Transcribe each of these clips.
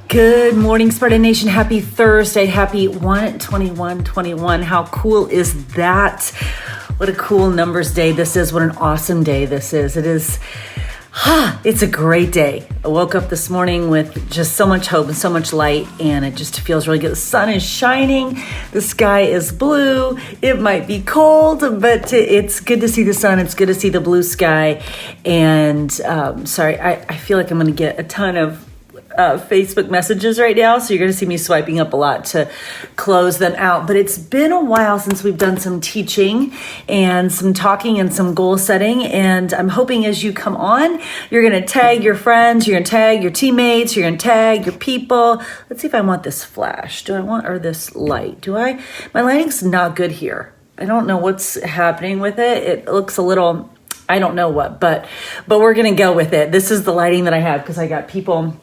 Good morning, Sparta Nation. Happy Thursday. Happy 1/21/21. How cool is that? What a cool numbers day this is. What an awesome day this is. It's a great day. I woke up this morning with just so much hope and so much light, and it just feels really good. The sun is shining. The sky is blue. It might be cold, but it's good to see the sun. It's good to see the blue sky. And I feel like I'm going to get a ton of Facebook messages right now, so you're going to see me swiping up a lot to close them out. But it's been a while since we've done some teaching and some talking and some goal setting, and I'm hoping as you come on, you're going to tag your friends, you're going to tag your teammates, you're going to tag your people. Let's see if I want this flash. Or this light? My lighting's not good here. I don't know what's happening with it. It looks a little, I don't know what, but we're going to go with it. This is the lighting that I have because I got people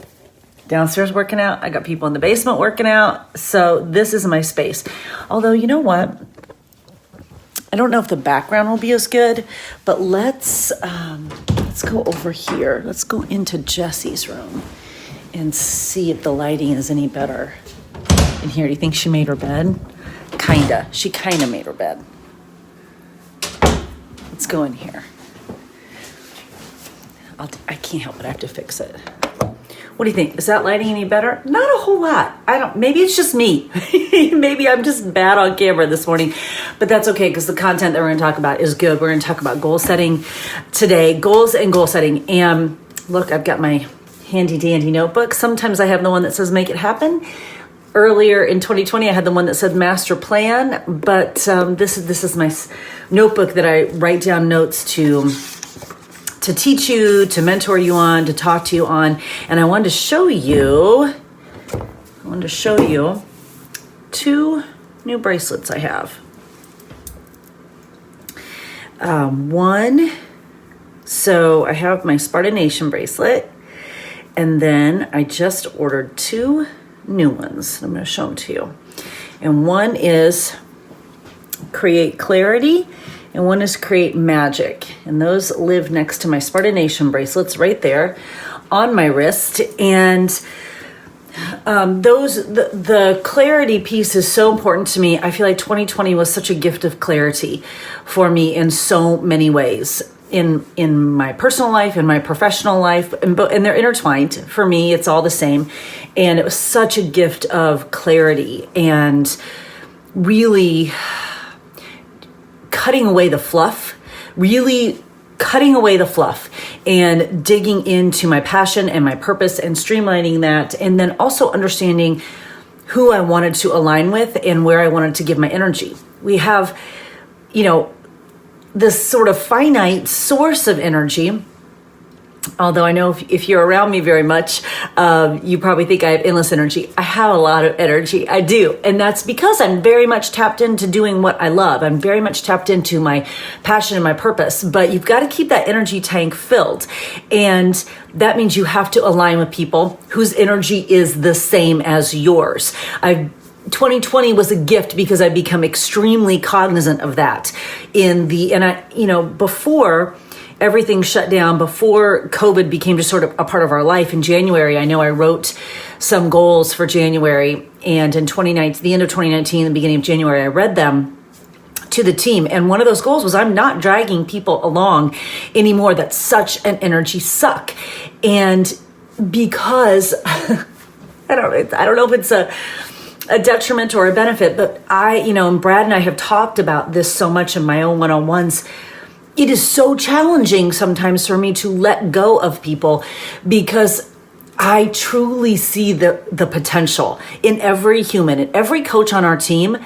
downstairs working out. I got people in the basement working out. So this is my space. Although, you know what? I don't know if the background will be as good, but let's go over here. Let's go into Jessie's room and see if the lighting is any better in here. Do you think she made her bed? Kinda. She kinda made her bed. Let's go in here. I can't help it. I have to fix it. What do you think? Is that lighting any better? Not a whole lot. Maybe it's just me. Maybe I'm just bad on camera this morning, but that's okay because the content that we're going to talk about is good. We're going to talk about goal setting today, goals and goal setting. And look, I've got my handy dandy notebook. Sometimes I have the one that says make it happen. Earlier in 2020, I had the one that said master plan, but this is my notebook that I write down notes to teach you, to mentor you on, to talk to you on. And I wanted to show you two new bracelets I have. So I have my Sparta Nation bracelet, and then I just ordered two new ones. I'm going to show them to you. And one is Create Clarity, and one is Create Magic. And those live next to my Sparta Nation bracelets right there on my wrist. And the clarity piece is so important to me. I feel like 2020 was such a gift of clarity for me in so many ways. In my personal life, in my professional life, and they're intertwined. For me, it's all the same. And it was such a gift of clarity and really cutting away the fluff and digging into my passion and my purpose and streamlining that, and then also understanding who I wanted to align with and where I wanted to give my energy. We have, this sort of finite source of energy. Although I know if you're around me very much, you probably think I have endless energy. I have a lot of energy. I do. And that's because I'm very much tapped into doing what I love. I'm very much tapped into my passion and my purpose. But you've got to keep that energy tank filled. And that means you have to align with people whose energy is the same as yours. 2020 was a gift because I've become extremely cognizant of that. Before everything shut down, before COVID became just sort of a part of our life in January, I know I wrote some goals for January, and in 2019, the end of 2019, the beginning of January, I read them to the team. And one of those goals was I'm not dragging people along anymore. That's such an energy suck. And because I don't know if it's a detriment or a benefit, but and Brad and I have talked about this so much in my own one-on-ones. It is so challenging sometimes for me to let go of people because I truly see the potential in every human, in every coach on our team.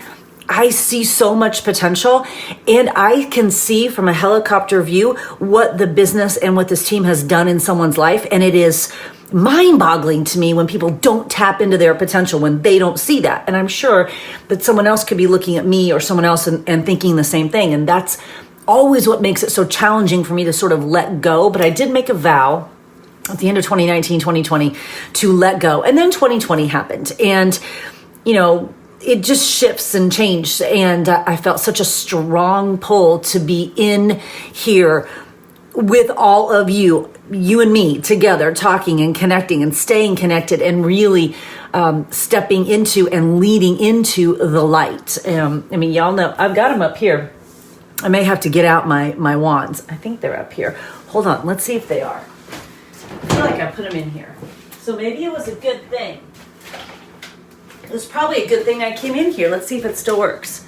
I see so much potential, and I can see from a helicopter view what the business and what this team has done in someone's life. And it is mind-boggling to me when people don't tap into their potential, when they don't see that. And I'm sure that someone else could be looking at me or someone else and thinking the same thing. And that's always what makes it so challenging for me to sort of let go. But I did make a vow at the end of 2019, 2020 to let go. And then 2020 happened. And, it just shifts and changes. And I felt such a strong pull to be in here with all of you you and me together talking and connecting and staying connected and really stepping into and leading into the light. I mean, y'all know I've got them up here. I may have to get out my wands. I think they're up here. Hold on, let's see if they are. I feel like I put them in here. So maybe it was a good thing. It was probably a good thing I came in here. Let's see if it still works.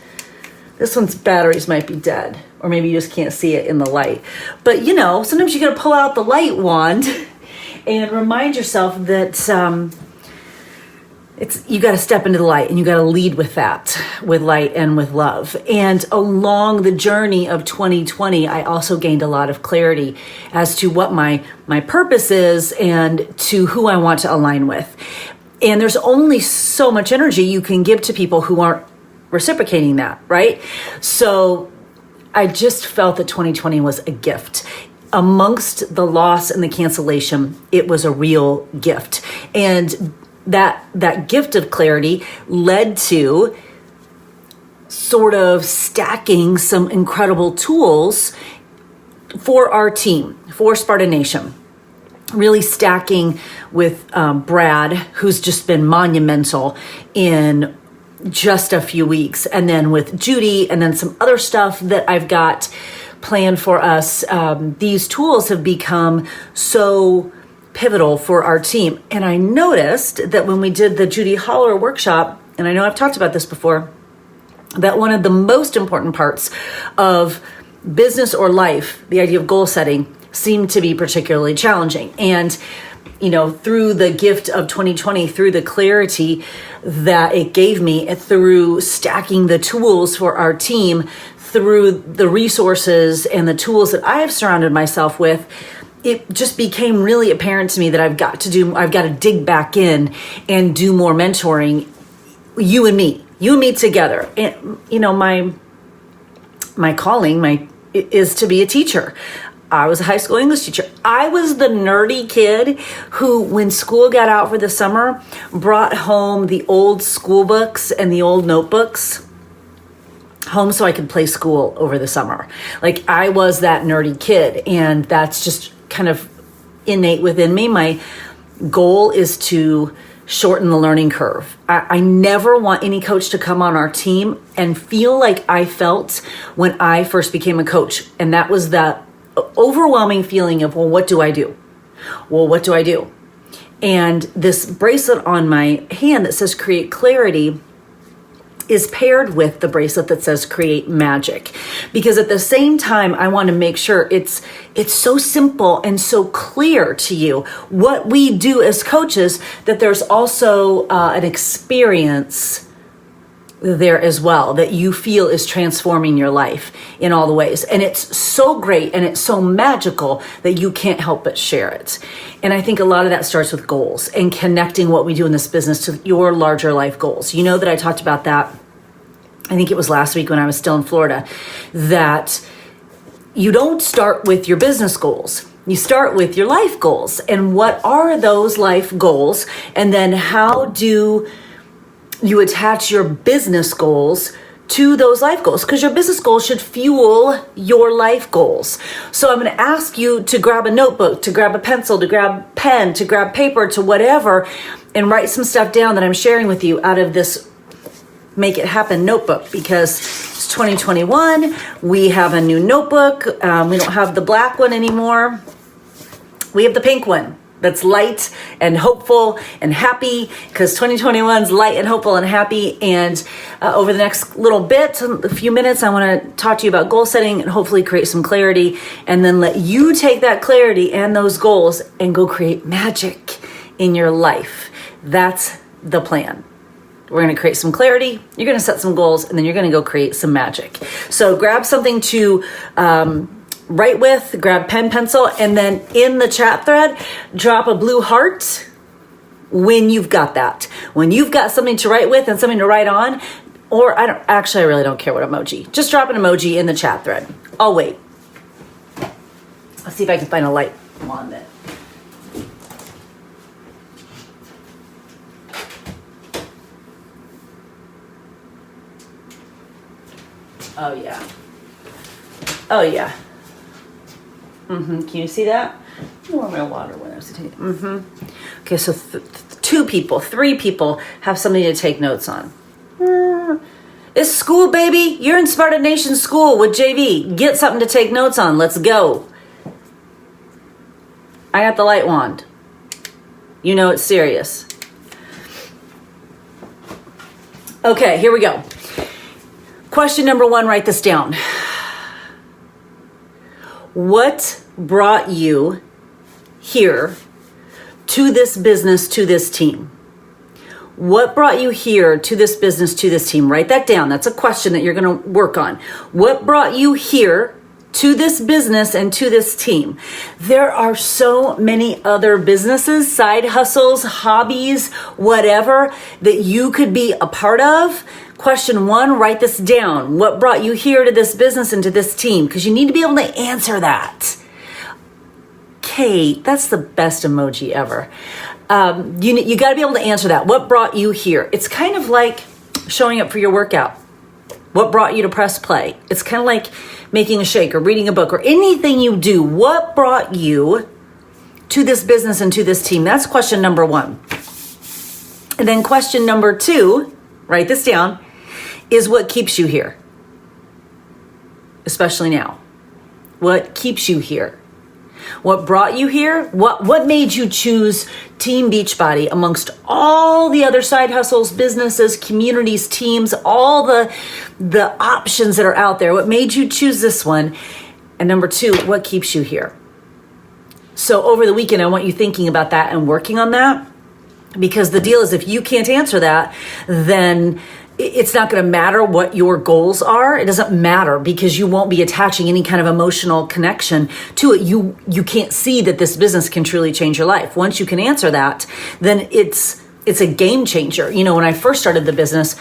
This one's batteries might be dead, or maybe you just can't see it in the light. But you know, sometimes you gotta pull out the light wand and remind yourself that you got to step into the light, and you got to lead with that, with light and with love. And along the journey of 2020, I also gained a lot of clarity as to what my purpose is and to who I want to align with. And there's only so much energy you can give to people who aren't reciprocating that, right? So I just felt that 2020 was a gift. Amongst the loss and the cancellation, it was a real gift. And that gift of clarity led to sort of stacking some incredible tools for our team, for Sparta Nation. Really stacking with Brad, who's just been monumental in just a few weeks, and then with Judy, and then some other stuff that I've got planned for us. These tools have become so pivotal for our team. And I noticed that when we did the Judy Holler workshop, and I know I've talked about this before, that one of the most important parts of business or life, the idea of goal setting, seemed to be particularly challenging. And, you know, through the gift of 2020, through the clarity that it gave me, through stacking the tools for our team, through the resources and the tools that I have surrounded myself with, it just became really apparent to me that I've got to dig back in and do more mentoring, you and me together. And, you know, my calling is to be a teacher. I was a high school English teacher. I was the nerdy kid who, when school got out for the summer, brought home the old school books and the old notebooks home so I could play school over the summer. Like, I was that nerdy kid, and that's just kind of innate within me. My goal is to shorten the learning curve. I never want any coach to come on our team and feel like I felt when I first became a coach. And that was that overwhelming feeling of, well, what do I do? Well, what do I do? And this bracelet on my hand that says create clarity is paired with the bracelet that says create magic, because at the same time I want to make sure it's so simple and so clear to you what we do as coaches, that there's also an experience there as well that you feel is transforming your life in all the ways. And it's so great and it's so magical that you can't help but share it. And I think a lot of that starts with goals and connecting what we do in this business to your larger life goals. You know that I talked about that, I think it was last week when I was still in Florida, that you don't start with your business goals. You start with your life goals. And what are those life goals? And then how do you attach your business goals to those life goals? Because your business goals should fuel your life goals. So I'm going to ask you to grab a notebook, to grab a pencil, to grab pen, to grab paper, to whatever, and write some stuff down that I'm sharing with you out of this Make It Happen notebook, because it's 2021. We have a new notebook. We don't have the black one anymore. We have the pink one that's light and hopeful and happy, because 2021 is light and hopeful and happy. And over the next little bit, a few minutes, I want to talk to you about goal setting and hopefully create some clarity, and then let you take that clarity and those goals and go create magic in your life. That's the plan. We're going to create some clarity, you're going to set some goals, and then you're going to go create some magic. So grab something to write with, grab pen, pencil, and then in the chat thread, drop a blue heart when you've got that. When you've got something to write with and something to write on, or I really don't care what emoji. Just drop an emoji in the chat thread. I'll wait. I'll see if I can find a light on that. Oh yeah. Oh yeah. Can you see that? More my water when I was taking. Okay, so 2 people, 3 people have something to take notes on. It's school, baby. You're in Sparta Nation School with JV. Get something to take notes on. Let's go. I got the light wand. You know it's serious. Okay, here we go. Question number 1, write this down. What brought you here to this business, to this team? What brought you here to this business, to this team? Write that down. That's a question that you're going to work on. What brought you here to this business and to this team? There are so many other businesses, side hustles, hobbies, whatever that you could be a part of. Question 1, write this down. What brought you here to this business and to this team? Because you need to be able to answer that. Kate, that's the best emoji ever. You got to be able to answer that. What brought you here? It's kind of like showing up for your workout. What brought you to press play? It's kind of like making a shake or reading a book or anything you do. What brought you to this business and to this team? That's question number 1. And then question number 2, write this down, is what keeps you here? Especially now. What keeps you here? What brought you here? What made you choose Team Beachbody amongst all the other side hustles, businesses, communities, teams, all the options that are out there? What made you choose this one? And number 2, what keeps you here? So over the weekend, I want you thinking about that and working on that, because the deal is if you can't answer that, then it's not going to matter what your goals are. It doesn't matter because you won't be attaching any kind of emotional connection to it. You can't see that this business can truly change your life. Once you can answer that, then it's a game changer. You know, when I first started the business,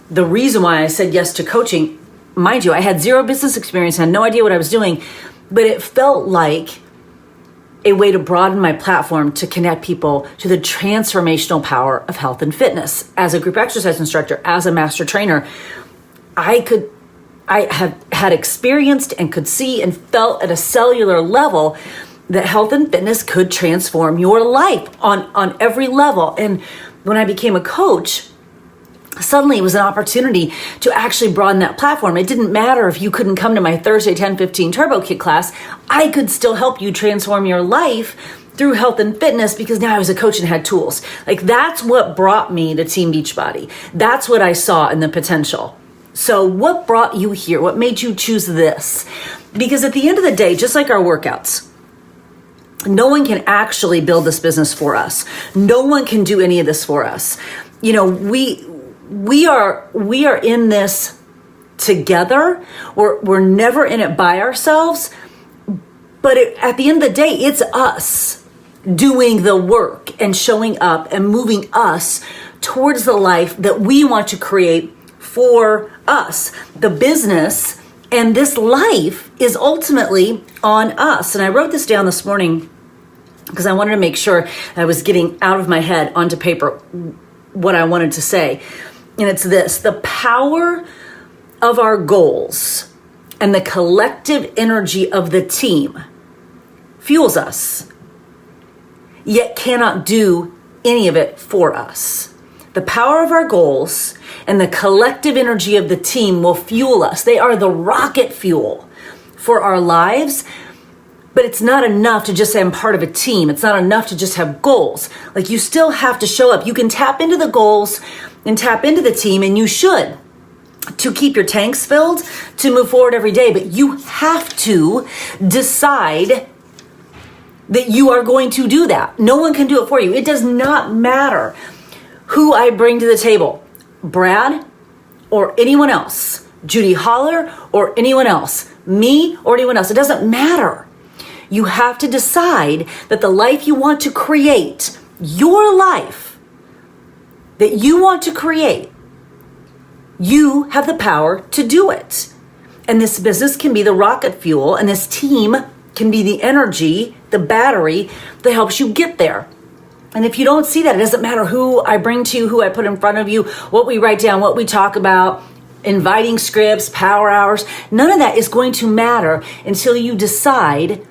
the reason why I said yes to coaching, mind you, I had 0 business experience, had no idea what I was doing, but it felt like a way to broaden my platform to connect people to the transformational power of health and fitness. As a group exercise instructor, as a master trainer, I have had experienced and could see and felt at a cellular level that health and fitness could transform your life on every level. And when I became a coach, suddenly it was an opportunity to actually broaden that platform. It didn't matter if you couldn't come to my Thursday 10:15 Turbo Kick class. I could still help you transform your life through health and fitness because now I was a coach and had tools. Like that's what brought me to Team Beachbody. That's what I saw in the potential. So what brought you here? What made you choose this? Because at the end of the day, just like our workouts, no one can actually build this business for us. No one can do any of this for us. You know, we are in this together. We're never in it by ourselves. But at the end of the day, it's us doing the work and showing up and moving us towards the life that we want to create for us. The business and this life is ultimately on us. And I wrote this down this morning because I wanted to make sure I was getting out of my head onto paper what I wanted to say. And it's this: the power of our goals and the collective energy of the team fuels us, yet cannot do any of it for us. The power of our goals and the collective energy of the team will fuel us. They are the rocket fuel for our lives. But it's not enough to just say I'm part of a team. It's not enough to just have goals. Like, you still have to show up. You can tap into the goals and tap into the team, and you should, to keep your tanks filled, to move forward every day. But you have to decide that you are going to do that. No one can do it for you. It does not matter who I bring to the table, Brad or anyone else, Judy Holler or anyone else, me or anyone else. It doesn't matter. You have to decide that the life you want to create, your life that you want to create, you have the power to do it. And this business can be the rocket fuel, and this team can be the energy, the battery that helps you get there. And if you don't see that, it doesn't matter who I bring to you, who I put in front of you, what we write down, what we talk about, inviting scripts, power hours. None of that is going to matter until you decide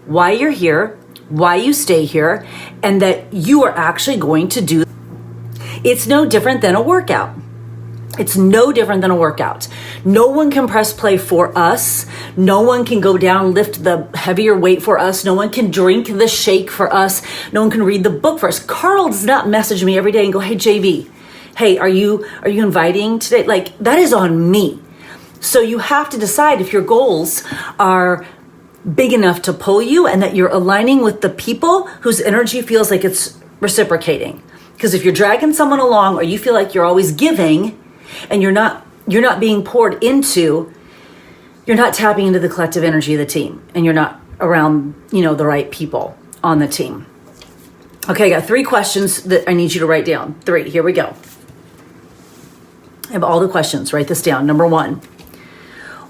why you're here, why you stay here, and that you are actually going to do. It's no different than a workout. It's no different than a workout. No one can press play for us. No one can go down, lift the heavier weight for us. No one can drink the shake for us. No one can read the book for us. Carl does not message me every day and go, hey, JV, hey, are you inviting today? Like, that is on me. So you have to decide if your goals are big enough to pull you and that you're aligning with the people whose energy feels like it's reciprocating. Because if you're dragging someone along, or you feel like you're always giving and you're not being poured into, you're not tapping into the collective energy of the team, and you're not around, the right people on the team. Okay, I got 3 questions that I need you to write down. 3, here we go. I have all the questions, write this down. Number 1,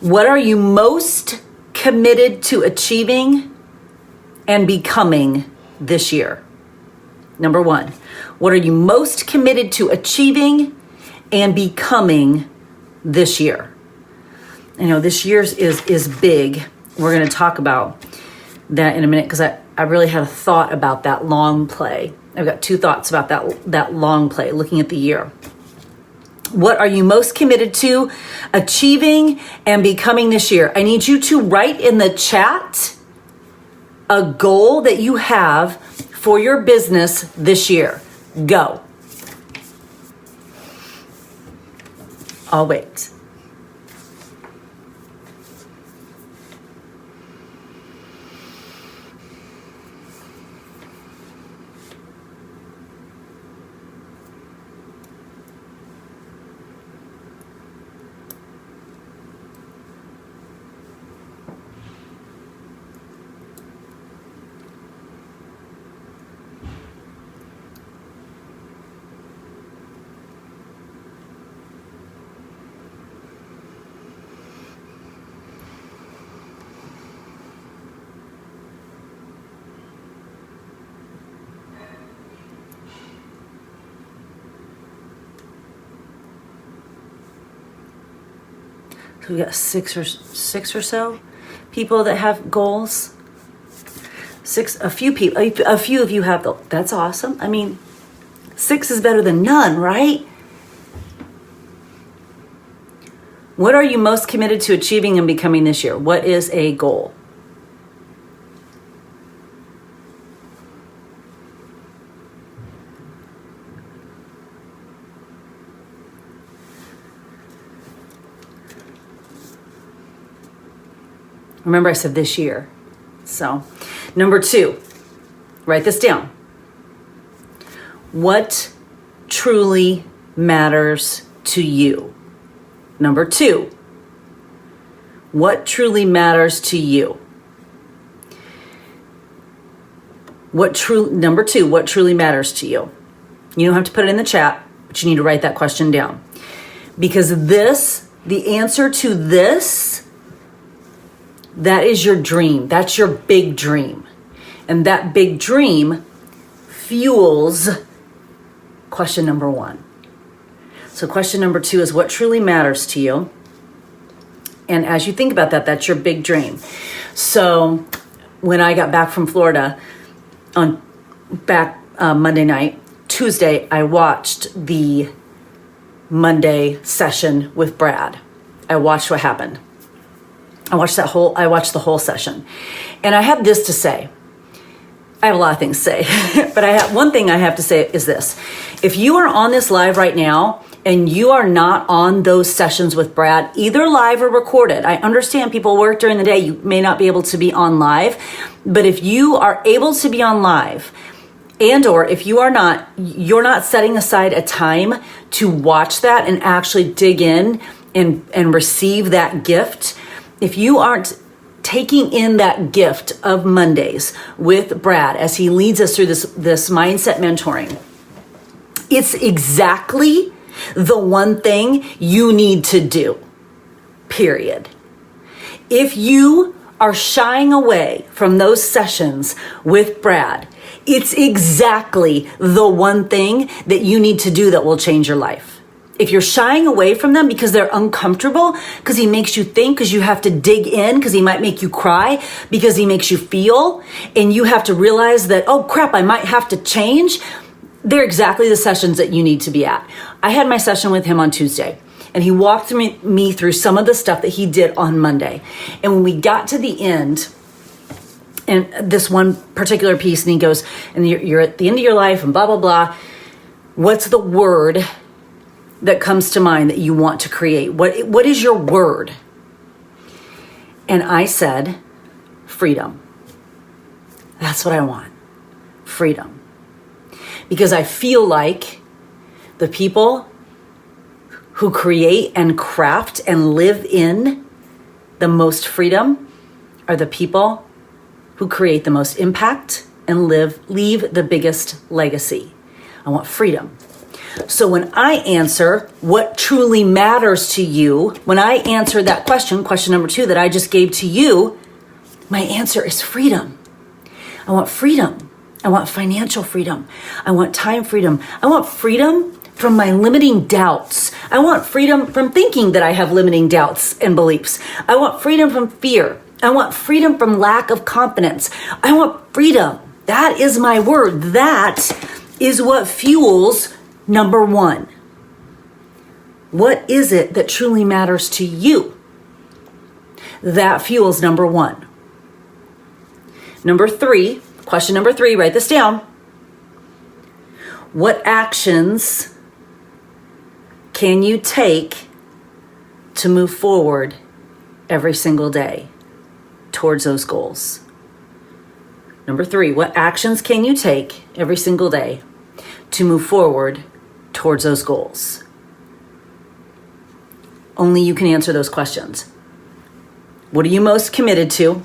what are you most committed to achieving and becoming this year? Number 1, what are you most committed to achieving and becoming this year? I know this year's is big. We're going to talk about that in a minute, because I really had a thought about that long play. I've got 2 thoughts about that long play, looking at the year. What are you most committed to achieving and becoming this year? I need you to write in the chat a goal that you have for your business this year. Go. I'll wait. So we got six or so people that have goals. A few of you have that's awesome. I mean, 6 is better than none, right? What are you most committed to achieving and becoming this year? What is a goal? Remember, I said this year. So, number 2, write this down. What truly matters to you? Number 2, what truly matters to you? Number 2, what truly matters to you? You don't have to put it in the chat, but you need to write that question down. Because the answer to this, that is your dream. That's your big dream. And that big dream fuels question number 1. So question number 2 is what truly matters to you. And as you think about that, that's your big dream. So when I got back from Florida on Monday night, Tuesday, I watched the Monday session with Brad. I watched what happened. I watched the whole session. And I have this to say. I have a lot of things to say, but one thing I have to say is this. If you are on this live right now and you are not on those sessions with Brad, either live or recorded, I understand people work during the day. You may not be able to be on live, but if you are able to be on live, and or if you're not setting aside a time to watch that and actually dig in and receive that gift, if you aren't taking in that gift of Mondays with Brad as he leads us through this mindset mentoring, it's exactly the one thing you need to do, period. If you are shying away from those sessions with Brad, it's exactly the one thing that you need to do that will change your life. If you're shying away from them because they're uncomfortable, because he makes you think, because you have to dig in, because he might make you cry, because he makes you feel, and you have to realize that, oh crap, I might have to change, they're exactly the sessions that you need to be at. I had my session with him on Tuesday, and he walked me through some of the stuff that he did on Monday. And when we got to the end, and this one particular piece, and he goes, and you're at the end of your life, and blah, blah, blah. What's the word that comes to mind that you want to create? What is your word? And I said, freedom. That's what I want. Freedom. Because I feel like the people who create and craft and live in the most freedom are the people who create the most impact and leave the biggest legacy. I want freedom. So when I answer what truly matters to you, when I answer that question number 2 that I just gave to you, my answer is freedom. I want freedom. I want financial freedom. I want time freedom. I want freedom from my limiting doubts. I want freedom from thinking that I have limiting doubts and beliefs. I want freedom from fear. I want freedom from lack of confidence. I want freedom. That is my word. That is what fuels number 1. What is it that truly matters to you? That fuels number 1. Number 3, question number 3, write this down. What actions can you take to move forward every single day towards those goals? Number 3, what actions can you take every single day to move forward towards those goals? Only you can answer those questions. What are you most committed to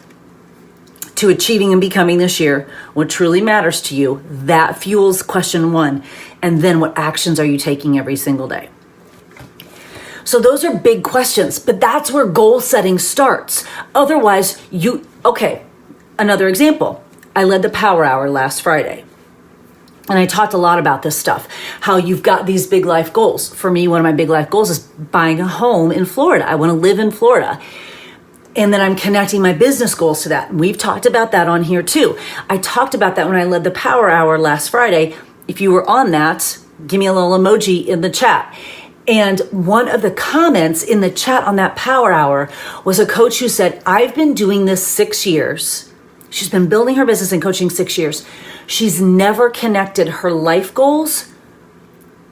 achieving and becoming this year? What truly matters to you? That fuels question 1. And then what actions are you taking every single day? So those are big questions, but that's where goal setting starts. Otherwise, another example. I led the Power Hour last Friday. And I talked a lot about this stuff, how you've got these big life goals. For me, one of my big life goals is buying a home in Florida. I want to live in Florida. And then I'm connecting my business goals to that. And we've talked about that on here too. I talked about that when I led the Power Hour last Friday. If you were on that, give me a little emoji in the chat. And one of the comments in the chat on that Power Hour was a coach who said, I've been doing this 6 years. She's been building her business and coaching 6 years. She's never connected her life goals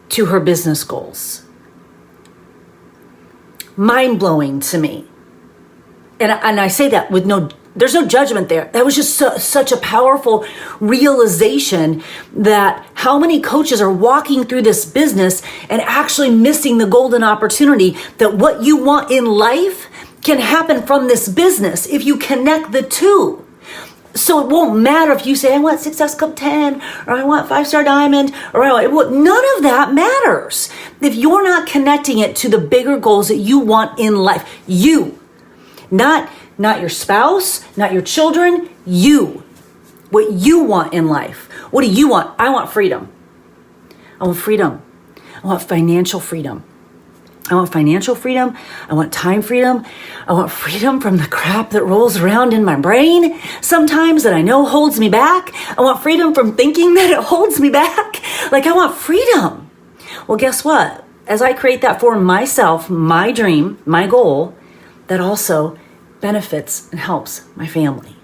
to her business goals. Mind-blowing to me. And I say that with there's no judgment there. That was just such a powerful realization that how many coaches are walking through this business and actually missing the golden opportunity that what you want in life can happen from this business if you connect the two. So it won't matter if you say, I want Success Club 10, or I want 5-star diamond, or none of that matters. If you're not connecting it to the bigger goals that you want in life, you, not your spouse, not your children, you, what you want in life. What do you want? I want freedom. I want freedom. I want financial freedom. I want financial freedom. I want time freedom. I want freedom from the crap that rolls around in my brain sometimes that I know holds me back. I want freedom from thinking that it holds me back. I want freedom. Well, guess what? As I create that for myself, my dream, my goal, that also benefits and helps my family.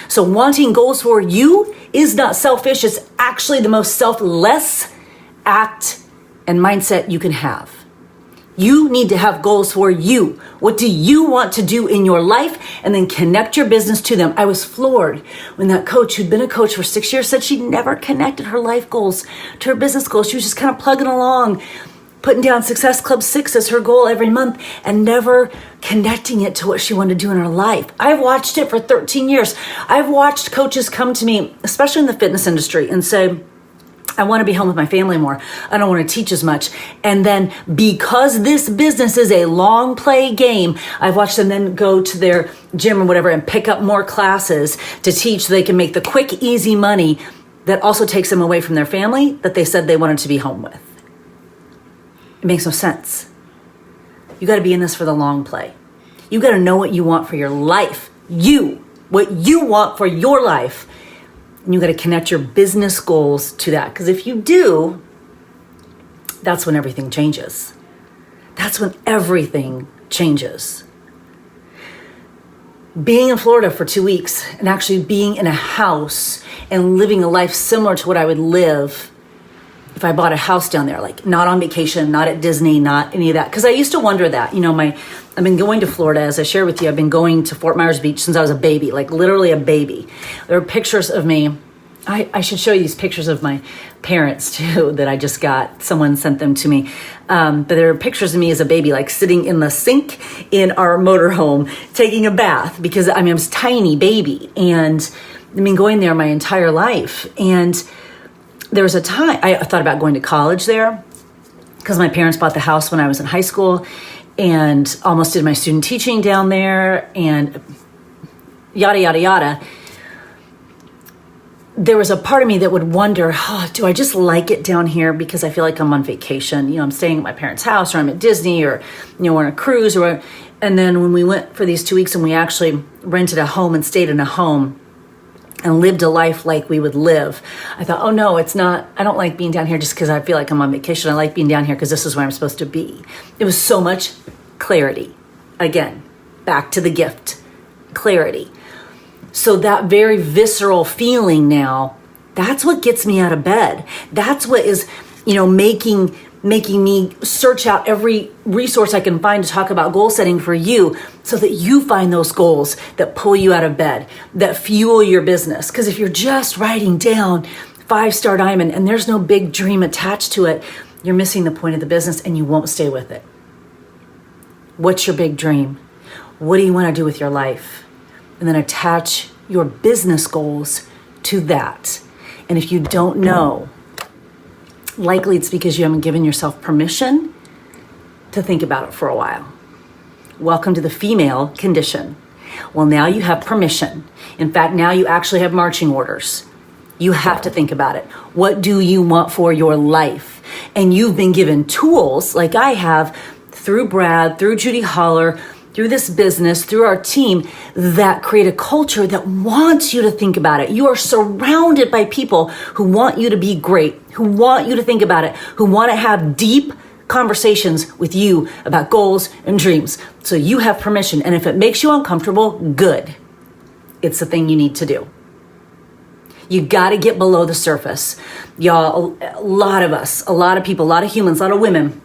So wanting goals for you is not selfish. It's actually the most selfless act and mindset you can have. You need to have goals for you. What do you want to do in your life? And then connect your business to them. I was floored when that coach who'd been a coach for 6 years said she'd never connected her life goals to her business goals. She was just kind of plugging along, putting down Success Club 6 as her goal every month and never connecting it to what she wanted to do in her life. I've watched it for 13 years. I've watched coaches come to me, especially in the fitness industry, and say, I want to be home with my family more. I don't want to teach as much. And then because this business is a long play game, I've watched them then go to their gym or whatever and pick up more classes to teach so they can make the quick, easy money that also takes them away from their family that they said they wanted to be home with. It makes no sense. You got to be in this for the long play. You got to know what you want for your life. What you want for your life. And you got to connect your business goals to that. Because if you do, that's when everything changes. That's when everything changes. Being in Florida for 2 weeks and actually being in a house and living a life similar to what I would live if I bought a house down there, like not on vacation, not at Disney, not any of that. Because I used to wonder that, I've been going to Florida, as I shared with you, I've been going to Fort Myers Beach since I was a baby, like literally a baby. There are pictures of me. I should show you these pictures of my parents too that I just got. Someone sent them to me. But there are pictures of me as a baby, like sitting in the sink in our motorhome, taking a bath because I was a tiny baby and I've been going there my entire life. And there was a time I thought about going to college there because my parents bought the house when I was in high school and almost did my student teaching down there and yada, yada, yada. There was a part of me that would wonder, do I just like it down here because I feel like I'm on vacation? I'm staying at my parents' house or I'm at Disney or, we're on a cruise and then when we went for these 2 weeks and we actually rented a home and stayed in a home and lived a life like we would live, I thought, oh no, it's not, I don't like being down here just because I feel like I'm on vacation. I like being down here because this is where I'm supposed to be. It was so much clarity. Again, back to the gift, clarity. So that very visceral feeling now, that's what gets me out of bed. That's what is, making me search out every resource I can find to talk about goal setting for you so that you find those goals that pull you out of bed, that fuel your business. Because if you're just writing down 5-star diamond and there's no big dream attached to it, you're missing the point of the business and you won't stay with it. What's your big dream? What do you want to do with your life? And then attach your business goals to that. And if you don't know, likely it's because you haven't given yourself permission to think about it for a while. Welcome to the female condition. Well, now you have permission. In fact, now you actually have marching orders. You have to think about it. What do you want for your life? And you've been given tools like I have through Brad, through Judy Holler, through this business, through our team that create a culture that wants you to think about it. You are surrounded by people who want you to be great, who want you to think about it, who want to have deep conversations with you about goals and dreams. So you have permission. And if it makes you uncomfortable, good. It's the thing you need to do. You got to get below the surface. Y'all, a lot of us, a lot of people, a lot of humans, a lot of women,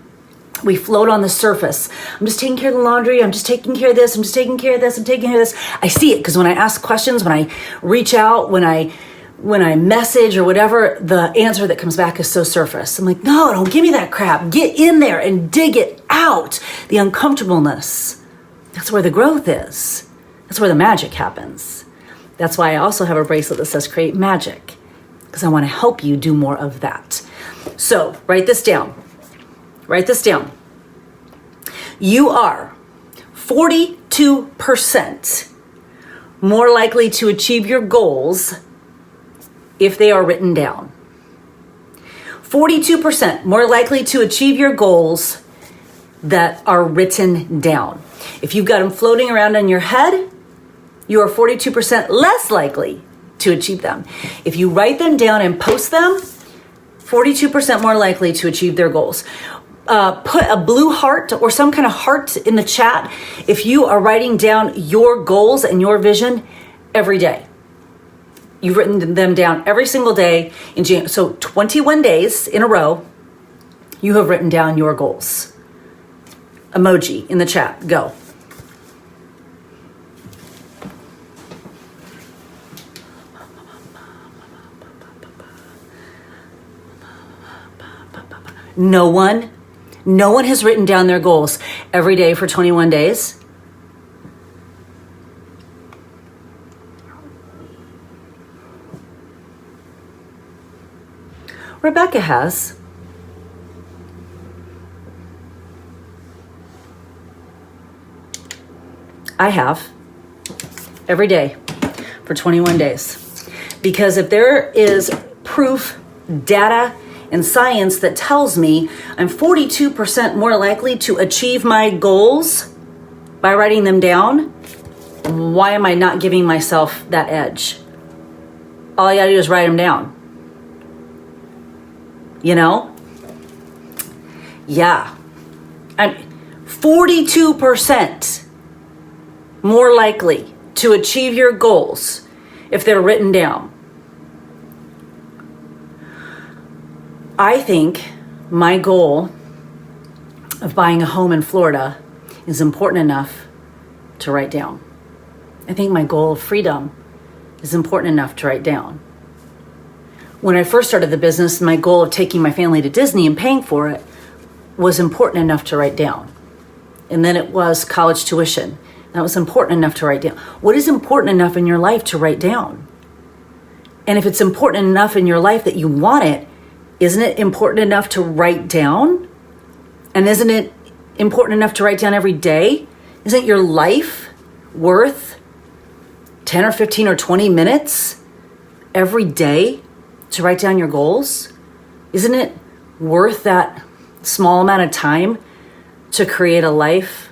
we float on the surface. I'm just taking care of the laundry. I'm just taking care of this. I'm just taking care of this. I'm taking care of this. I see it because when I ask questions, when I reach out, when I message or whatever, the answer that comes back is so surface. I'm like, no, don't give me that crap. Get in there and dig it out. The uncomfortableness. That's where the growth is. That's where the magic happens. That's why I also have a bracelet that says create magic, because I want to help you do more of that. So write this down. Write this down. You are 42% more likely to achieve your goals if they are written down. 42% more likely to achieve your goals that are written down. If you've got them floating around in your head, you are 42% less likely to achieve them. If you write them down and post them, 42% more likely to achieve their goals. Put a blue heart or some kind of heart in the chat if you are writing down your goals and your vision every day. You've written them down every single day in January. So 21 days in a row, you have written down your goals. Emoji in the chat. Go. No one has written down their goals every day for 21 days. Rebecca has. I have every day for 21 days. Because if there is proof, data, and science that tells me I'm 42% more likely to achieve my goals by writing them down, why am I not giving myself that edge? All I gotta do is write them down. You know? Yeah. I'm 42% more likely to achieve your goals if they're written down. I think my goal of buying a home in Florida is important enough to write down. I think my goal of freedom is important enough to write down. When I first started the business, my goal of taking my family to Disney and paying for it was important enough to write down. And then it was college tuition. That was important enough to write down. What is important enough in your life to write down? And if it's important enough in your life that you want it, isn't it important enough to write down? And isn't it important enough to write down every day? Isn't your life worth 10 or 15 or 20 minutes every day to write down your goals? Isn't it worth that small amount of time to create a life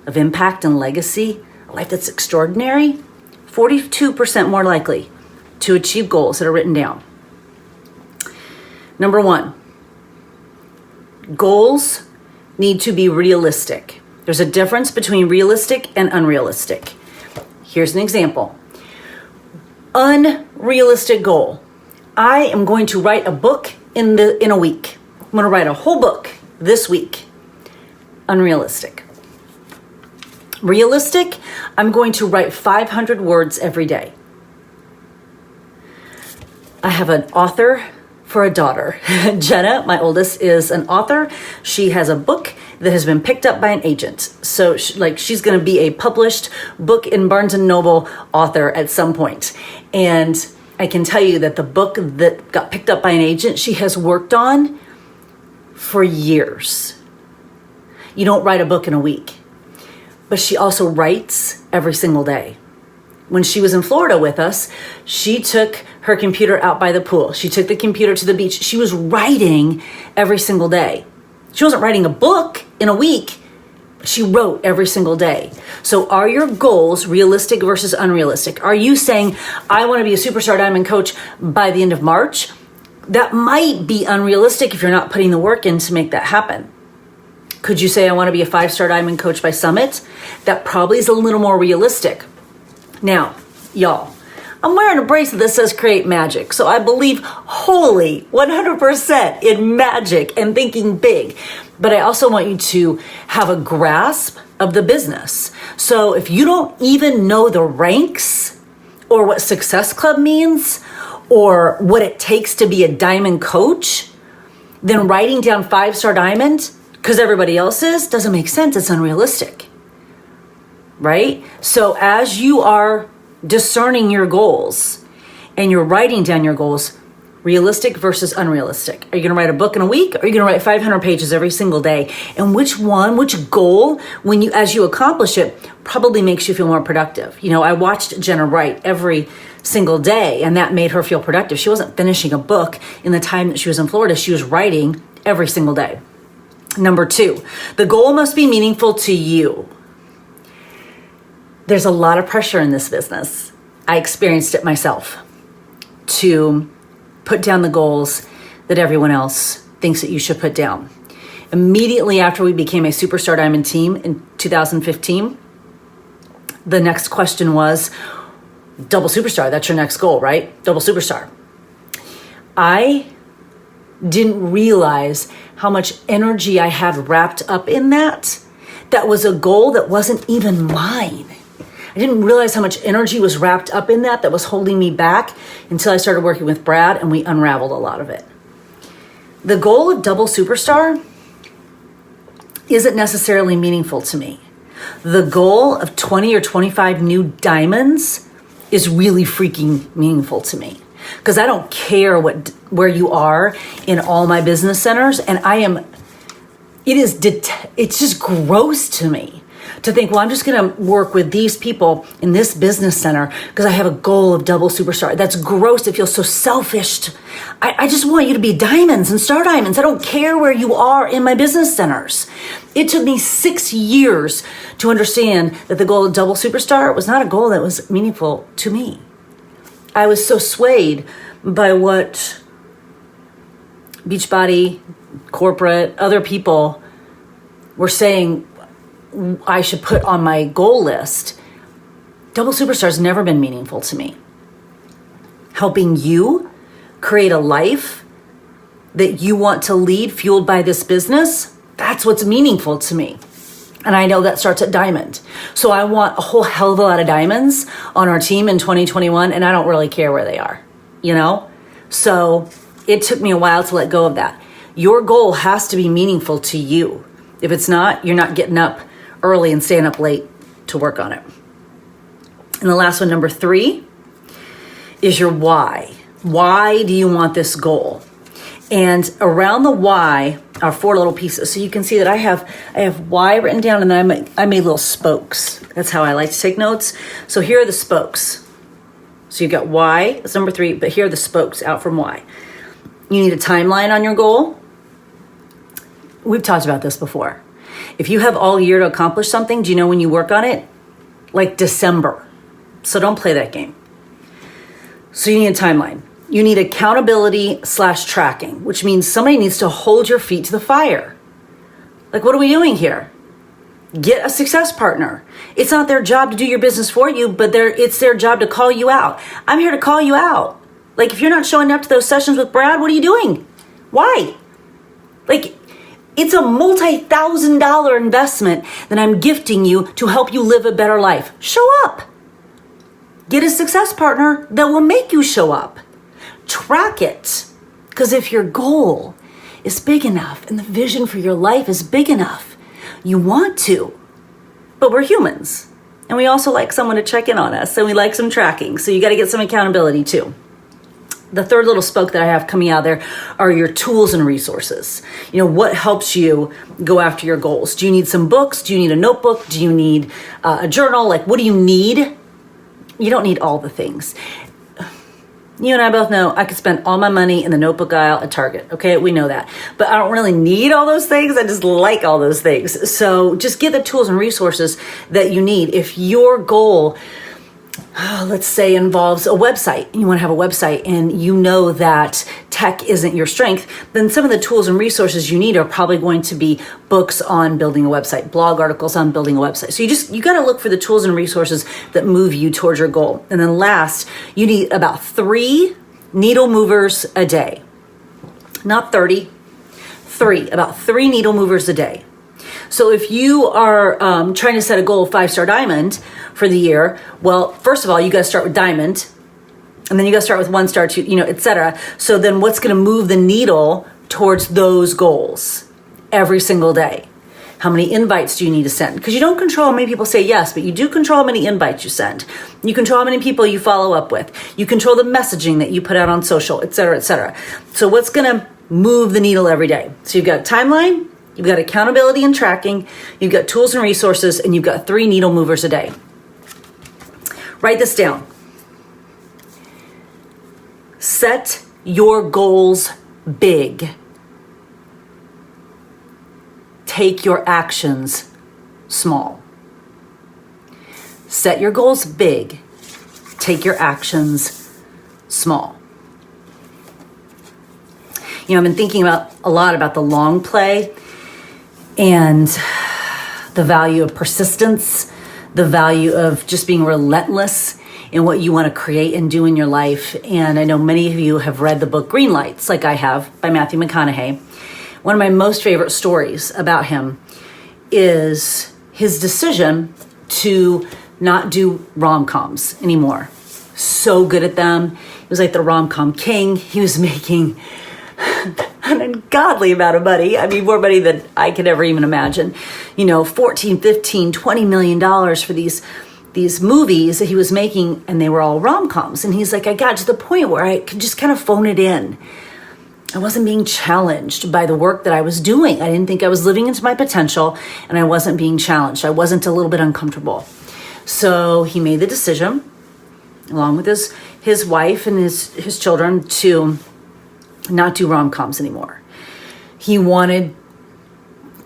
of impact and legacy, a life that's extraordinary? 42% more likely to achieve goals that are written down. Number one, goals need to be realistic. There's a difference between realistic and unrealistic. Here's an example. Unrealistic goal. I am going to write a book in a week. I'm going to write a whole book this week. Unrealistic. Realistic, I'm going to write 500 words every day. I have an author for a daughter. Jenna, my oldest, is an author. She has a book that has been picked up by an agent. So she's going to be a published book in Barnes & Noble author at some point. And I can tell you that the book that got picked up by an agent, she has worked on for years. You don't write a book in a week. But she also writes every single day. When she was in Florida with us, she took her computer out by the pool. She took the computer to the beach. She was writing every single day. She wasn't writing a book in a week, but she wrote every single day. So are your goals realistic versus unrealistic? Are you saying, I want to be a superstar diamond coach by the end of March? That might be unrealistic if you're not putting the work in to make that happen. Could you say, I want to be a 5-star diamond coach by Summit? That probably is a little more realistic. Now, y'all, I'm wearing a bracelet that says create magic. So I believe wholly 100% in magic and thinking big. But I also want you to have a grasp of the business. So if you don't even know the ranks or what Success Club means or what it takes to be a diamond coach, then writing down 5-star diamond because everybody else is doesn't make sense. It's unrealistic. Right? So as you are discerning your goals and you're writing down your goals, realistic versus unrealistic. Are you going to write a book in a week? Or are you going to write 500 pages every single day? And which goal, as you accomplish it, probably makes you feel more productive? You know, I watched Jenna write every single day and that made her feel productive. She wasn't finishing a book in the time that she was in Florida. She was writing every single day. Number 2, the goal must be meaningful to you. There's a lot of pressure in this business. I experienced it myself to put down the goals that everyone else thinks that you should put down. Immediately after we became a Superstar Diamond team in 2015, the next question was, double superstar, that's your next goal, right? Double superstar. I didn't realize how much energy I had wrapped up in that. That was a goal that wasn't even mine. I didn't realize how much energy was wrapped up in that was holding me back until I started working with Brad and we unraveled a lot of it. The goal of double superstar isn't necessarily meaningful to me. The goal of 20 or 25 new diamonds is really freaking meaningful to me because I don't care where you are in all my business centers, and it's just gross to me To think, well, I'm just going to work with these people in this business center because I have a goal of double superstar. That's gross. It feels so selfish. I just want you to be diamonds and star diamonds. I don't care where you are in my business centers. It took me 6 years to understand that the goal of double superstar was not a goal that was meaningful to me. I was so swayed by what Beachbody, corporate, other people were saying I should put on my goal list. Double superstar has never been meaningful to me. Helping you create a life that you want to lead fueled by this business, that's what's meaningful to me. And I know that starts at diamond. So I want a whole hell of a lot of diamonds on our team in 2021, and I don't really care where they are, So it took me a while to let go of that. Your goal has to be meaningful to you. If it's not, you're not getting up early and staying up late to work on it. And the last one, number 3, is your why. Why do you want this goal? And around the why are 4 little pieces. So you can see that I have why written down, and then I made little spokes. That's how I like to take notes. So here are the spokes. So you've got why, that's number 3, but here are the spokes out from why. You need a timeline on your goal. We've talked about this before. If you have all year to accomplish something, do you know when you work on it? Like December. So don't play that game. So you need a timeline. You need accountability/tracking, which means somebody needs to hold your feet to the fire. Like, what are we doing here? Get a success partner. It's not their job to do your business for you, but it's their job to call you out. I'm here to call you out. Like, if you're not showing up to those sessions with Brad, what are you doing? Why? Like, it's a multi-$1,000 investment that I'm gifting you to help you live a better life. Show up. Get a success partner that will make you show up. Track it. Because if your goal is big enough and the vision for your life is big enough, you want to. But we're humans. And we also like someone to check in on us. And we like some tracking. So you got to get some accountability too. The third little spoke that I have coming out there are your tools and resources. What helps you go after your goals? Do you need some books? Do you need a notebook? Do you need a journal? Like, what do you need? You don't need all the things. You and I both know I could spend all my money in the notebook aisle at Target. Okay, we know that. But I don't really need all those things. I just like all those things. So just get the tools and resources that you need. If your goal, let's say, involves a website, you want to have a website, and you know that tech isn't your strength, then some of the tools and resources you need are probably going to be books on building a website, blog articles on building a website. So you got to look for the tools and resources that move you towards your goal. And then last, you need about 3 needle movers a day. Not 30, 3, about 3 needle movers a day. So if you are trying to set a goal of 5-star diamond for the year, well, first of all, you got to start with diamond, and then you got to start with 1-star, 2, etc. So then what's going to move the needle towards those goals every single day? How many invites do you need to send? Because you don't control how many people say yes, but you do control how many invites you send. You control how many people you follow up with. You control the messaging that you put out on social, etc., etc. So what's going to move the needle every day? So you've got a timeline, you've got accountability and tracking, you've got tools and resources, and you've got 3 needle movers a day. Write this down. Set your goals big. Take your actions small. Set your goals big. Take your actions small. I've been thinking a lot about the long play and the value of persistence, the value of just being relentless in what you want to create and do in your life. And I know many of you have read the book Green Lights, like I have, by Matthew McConaughey. One of my most favorite stories about him is his decision to not do rom-coms anymore. So good at them. He was like the rom-com king. He was making an ungodly amount of money. I mean, more money than I could ever even imagine. $14, $15, $20 million for these movies that he was making, and they were all rom-coms. And he's like, I got to the point where I could just kind of phone it in. I wasn't being challenged by the work that I was doing. I didn't think I was living into my potential, and I wasn't being challenged. I wasn't a little bit uncomfortable. So he made the decision, along with his wife and his children, to not do rom-coms anymore. He wanted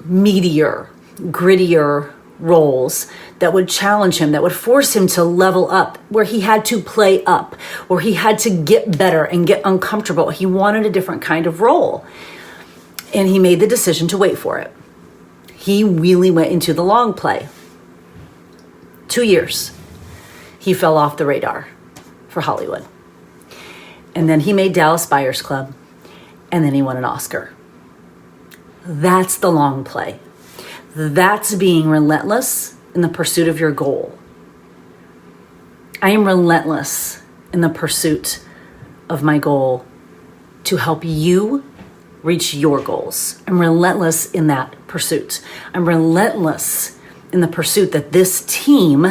meatier, grittier roles that would challenge him, that would force him to level up, where he had to play up, where he had to get better and get uncomfortable. He wanted a different kind of role. And he made the decision to wait for it. He really went into the long play. 2 years, he fell off the radar for Hollywood. And then he made Dallas Buyers Club, and then he won an Oscar. That's the long play. That's being relentless in the pursuit of your goal. I am relentless in the pursuit of my goal to help you reach your goals. I'm relentless in that pursuit. I'm relentless in the pursuit that this team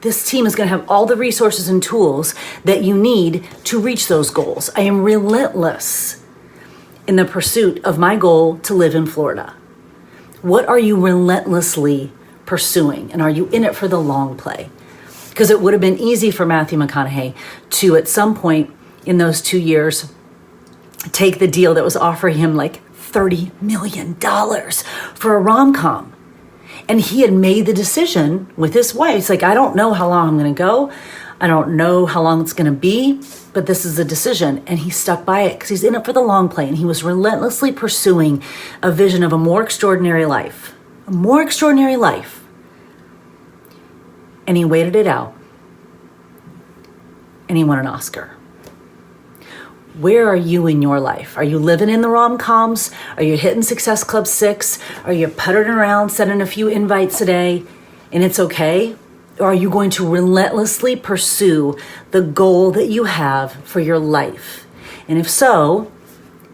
is going to have all the resources and tools that you need to reach those goals. I am relentless in the pursuit of my goal to live in Florida. What are you relentlessly pursuing? And are you in it for the long play? Because it would have been easy for Matthew McConaughey to, at some point in those 2 years, take the deal that was offering him like $30 million for a rom-com. And he had made the decision with his wife. He's like, I don't know how long I'm going to go. I don't know how long it's going to be, but this is a decision. And he stuck by it because he's in it for the long play. And he was relentlessly pursuing a vision of a more extraordinary life. A more extraordinary life. And he waited it out. And he won an Oscar. Where are you in your life? Are you living in the rom-coms? Are you hitting Success Club 6? Are you puttering around, sending a few invites a day, and it's okay? Or are you going to relentlessly pursue the goal that you have for your life? And if so,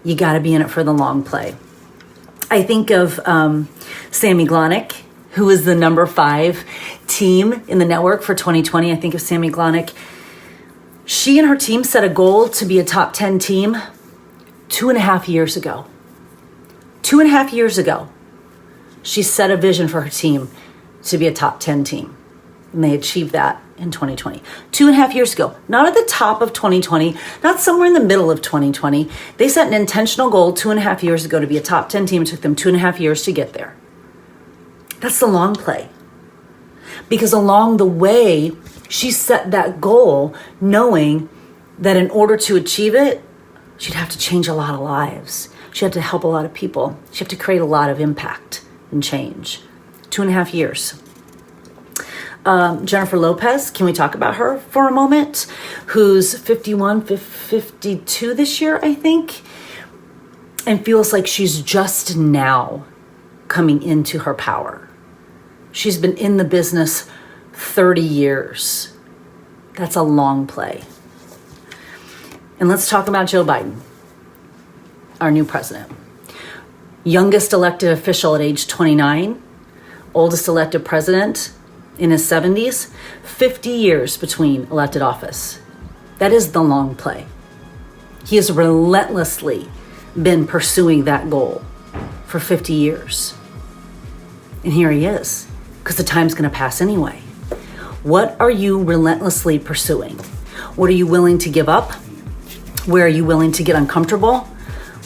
you got to be in it for the long play. I think of Sammy Glonick, who is the number 5 team in the network for 2020. I think of Sammy Glonick. She and her team set a goal to be a top 10 team 2.5 years ago. 2.5 years ago, she set a vision for her team to be a top 10 team. And they achieved that in 2020. 2.5 years ago, not at the top of 2020, not somewhere in the middle of 2020. They set an intentional goal 2.5 years ago to be a top 10 team. It took them 2.5 years to get there. That's the long play. Because along the way, she set that goal knowing that in order to achieve it, she'd have to change a lot of lives. She had to help a lot of people. She had to create a lot of impact and change. 2.5 years. Jennifer Lopez, can we talk about her for a moment? Who's 51, 52 this year, I think, and feels like she's just now coming into her power. She's been in the business 30 years. That's a long play. And let's talk about Joe Biden, our new president. Youngest elected official at age 29, oldest elected president in his 70s, 50 years between elected office. That is the long play. He has relentlessly been pursuing that goal for 50 years. And here he is, because the time's going to pass anyway. What are you relentlessly pursuing? What are you willing to give up? Where are you willing to get uncomfortable?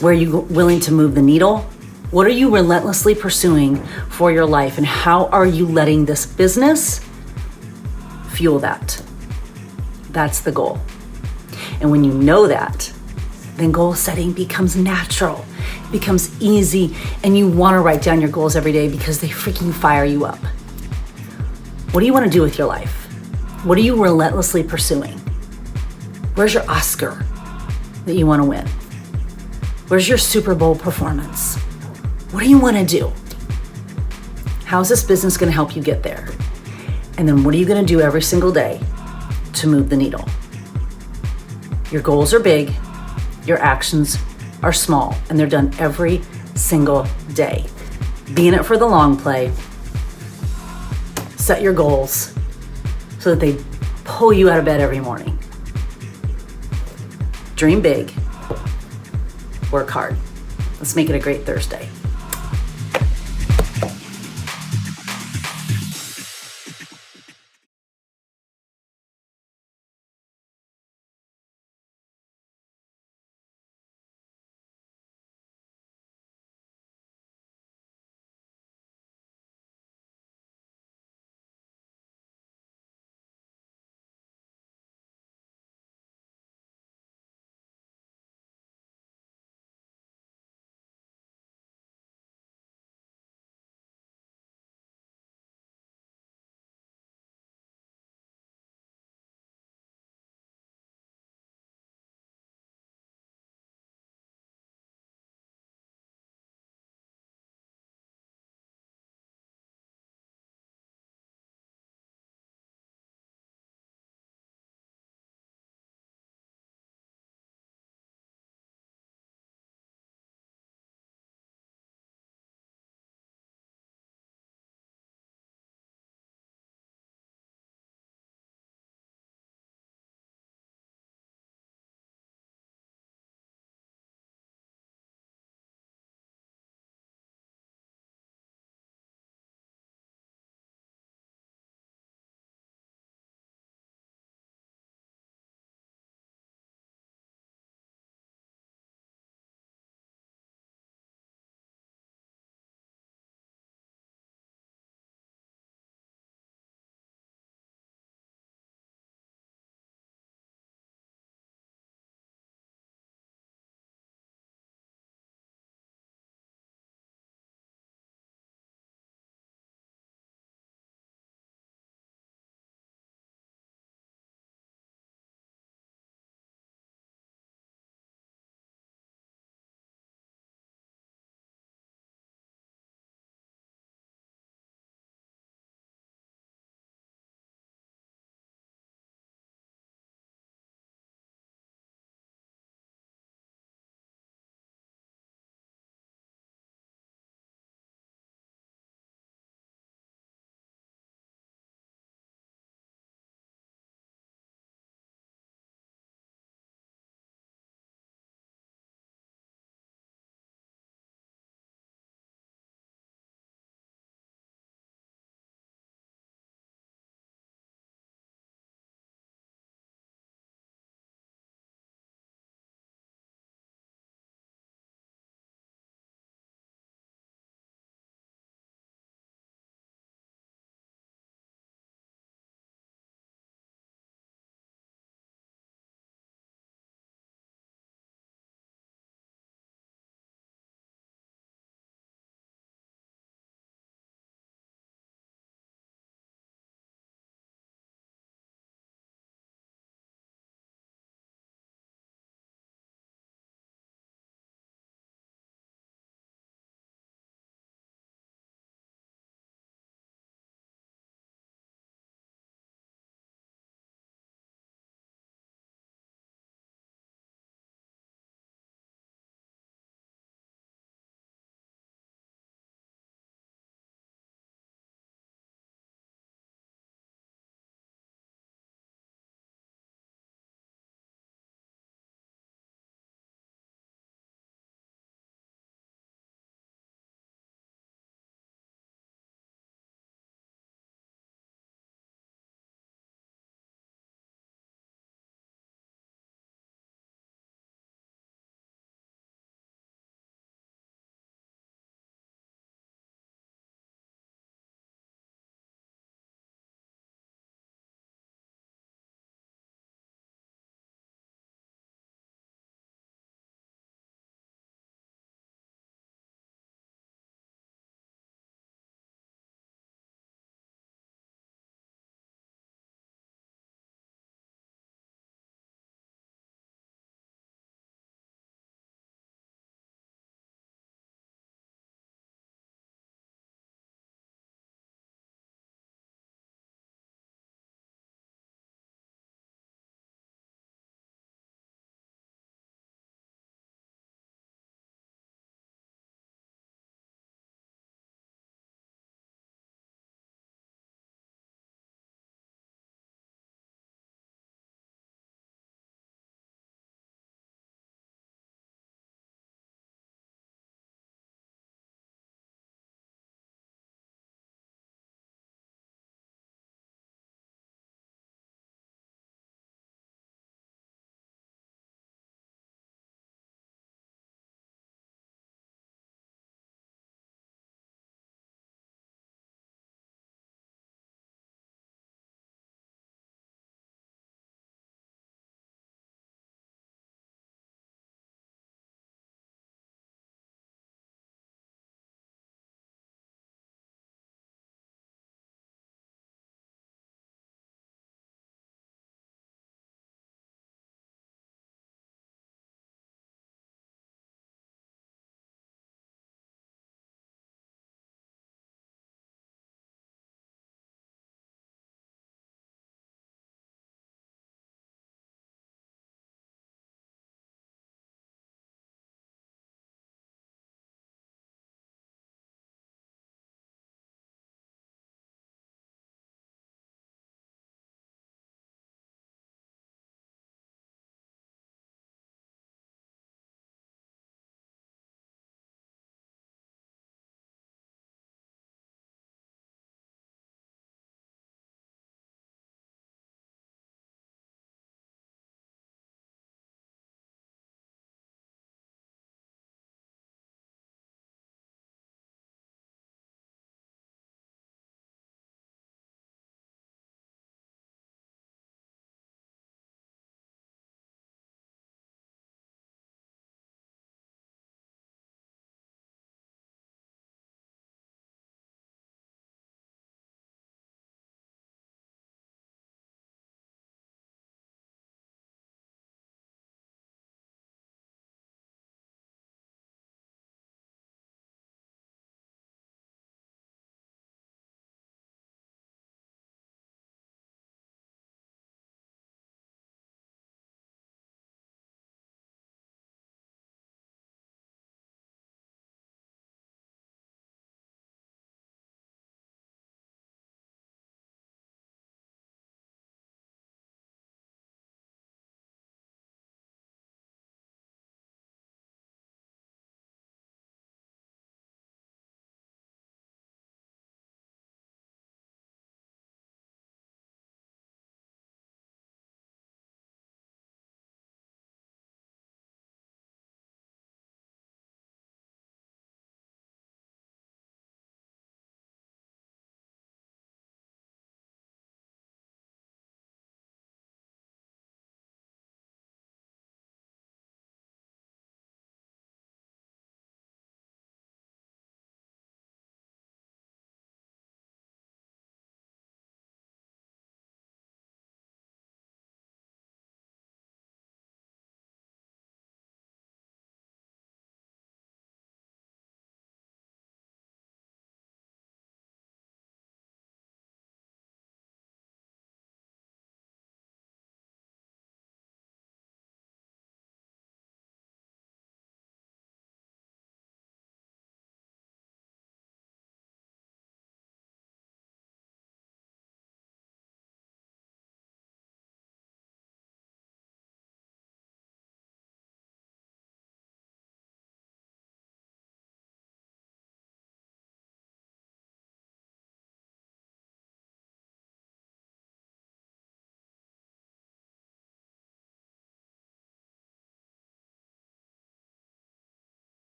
Where are you willing to move the needle? What are you relentlessly pursuing for your life? And how are you letting this business fuel that? That's the goal. And when you know that, then goal setting becomes natural. It becomes easy, and you want to write down your goals every day because they freaking fire you up. What do you want to do with your life? What are you relentlessly pursuing? Where's your Oscar that you want to win? Where's your Super Bowl performance? What do you want to do? How's this business going to help you get there? And then what are you going to do every single day to move the needle? Your goals are big, your actions are small, and they're done every single day. Be in it for the long play. Set your goals so that they pull you out of bed every morning. Dream big work hard. Let's make it a great Thursday.